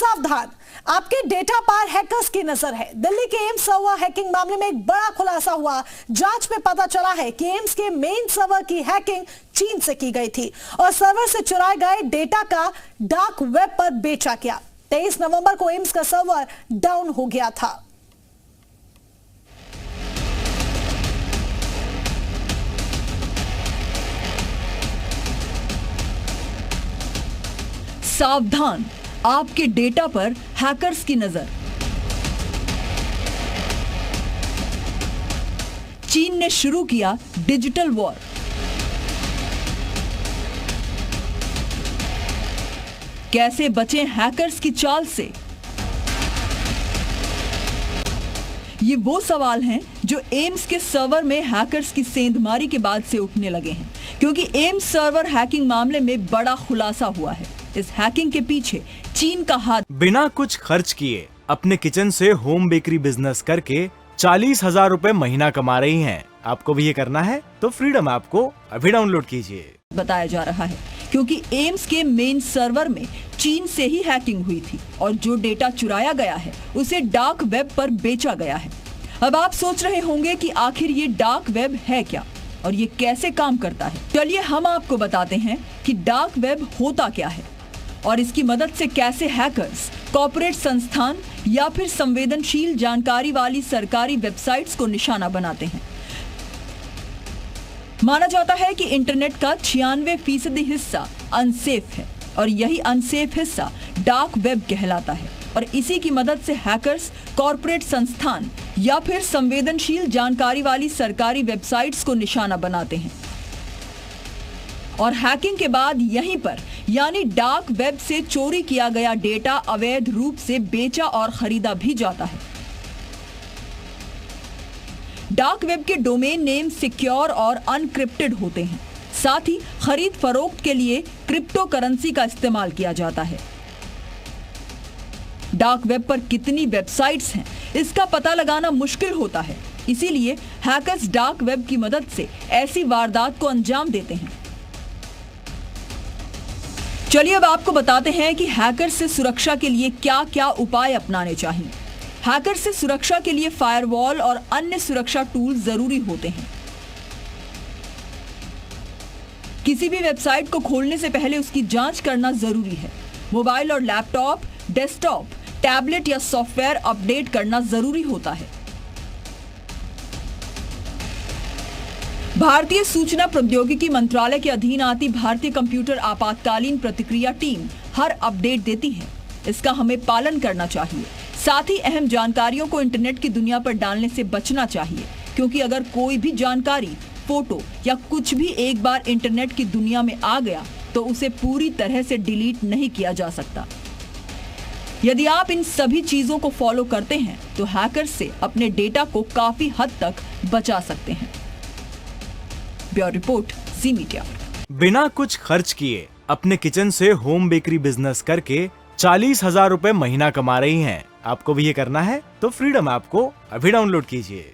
सावधान, आपके डेटा पर हैकर्स की नजर है। दिल्ली के एम्स सर्वर हैकिंग मामले में एक बड़ा खुलासा हुआ। जांच में पता चला है कि एम्स के मेन सर्वर की हैकिंग चीन से की गई थी और सर्वर से चुराए गए डेटा का डार्क वेब पर बेचा गया। 23 नवंबर को एम्स का सर्वर डाउन हो गया था। सावधान, आपके डेटा पर हैकर्स की नजर। चीन ने शुरू किया डिजिटल वॉर। कैसे बचें हैकर्स की चाल से? ये वो सवाल हैं जो एम्स के सर्वर में हैकर्स की सेंधमारी के बाद से उठने लगे हैं, क्योंकि एम्स सर्वर हैकिंग मामले में बड़ा खुलासा हुआ है। इस हैकिंग के पीछे चीन का हाथ। बिना कुछ खर्च किए अपने किचन से होम बेकरी बिजनेस करके 40,000 रुपए महीना कमा रही हैं। आपको भी ये करना है तो फ्रीडम ऐप को अभी डाउनलोड कीजिए। बताया जा रहा है क्योंकि एम्स के मेन सर्वर में चीन से ही हैकिंग हुई थी और जो डेटा चुराया गया है उसे डार्क वेब पर बेचा गया है। अब आप सोच रहे होंगे कि आखिर ये डार्क वेब है क्या और ये कैसे काम करता है। चलिए हम आपको बताते हैं कि डार्क वेब होता क्या है और इसकी मदद से कैसे हैकर्स कॉर्पोरेट संस्थान या फिर संवेदनशील जानकारी वाली सरकारी वेबसाइट्स को निशाना बनाते हैं। माना जाता है कि इंटरनेट का 96% हिस्सा अनसेफ है और यही अनसेफ हिस्सा डार्क वेब कहलाता है और इसी की मदद से हैकर्स कॉर्पोरेट संस्थान या फिर संवेदनशील जानकारी वाली सरकारी वेबसाइट्स को निशाना बनाते हैं और हैकिंग के बाद यहीं पर यानी डार्क वेब से चोरी किया गया डेटा अवैध रूप से बेचा और खरीदा भी जाता है। डार्क वेब के डोमेन नेम सिक्योर और अनक्रिप्टेड होते हैं। साथ ही खरीद फरोख्त के लिए क्रिप्टो करेंसी का इस्तेमाल किया जाता है। डार्क वेब पर कितनी वेबसाइट्स हैं इसका पता लगाना मुश्किल होता है, इसीलिए हैकर्स डार्क वेब की मदद से ऐसी वारदात को अंजाम देते हैं। चलिए अब आपको बताते हैं कि हैकर से सुरक्षा के लिए क्या क्या उपाय अपनाने चाहिए। हैकर से सुरक्षा के लिए फायरवॉल और अन्य सुरक्षा टूल जरूरी होते हैं। किसी भी वेबसाइट को खोलने से पहले उसकी जांच करना जरूरी है। मोबाइल और लैपटॉप, डेस्कटॉप, टैबलेट या सॉफ्टवेयर अपडेट करना जरूरी होता है। भारतीय सूचना प्रौद्योगिकी मंत्रालय के अधीन आती भारतीय कंप्यूटर आपातकालीन प्रतिक्रिया टीम हर अपडेट देती है। इसका हमें पालन करना चाहिए। साथ ही अहम जानकारियों को इंटरनेट की दुनिया पर डालने से बचना चाहिए, क्योंकि अगर कोई भी जानकारी, फोटो या कुछ भी एक बार इंटरनेट की दुनिया में आ गया तो उसे पूरी तरह से डिलीट नहीं किया जा सकता। यदि आप इन सभी चीजों को फॉलो करते हैं तो हैकर से अपने डेटा को काफी हद तक बचा सकते हैं। ब्यूरो रिपोर्ट, जी मीडिया। बिना कुछ खर्च किए अपने किचन से होम बेकरी बिजनेस करके 40,000 रुपए महीना कमा रही हैं। आपको भी ये करना है तो फ्रीडम ऐप को अभी डाउनलोड कीजिए।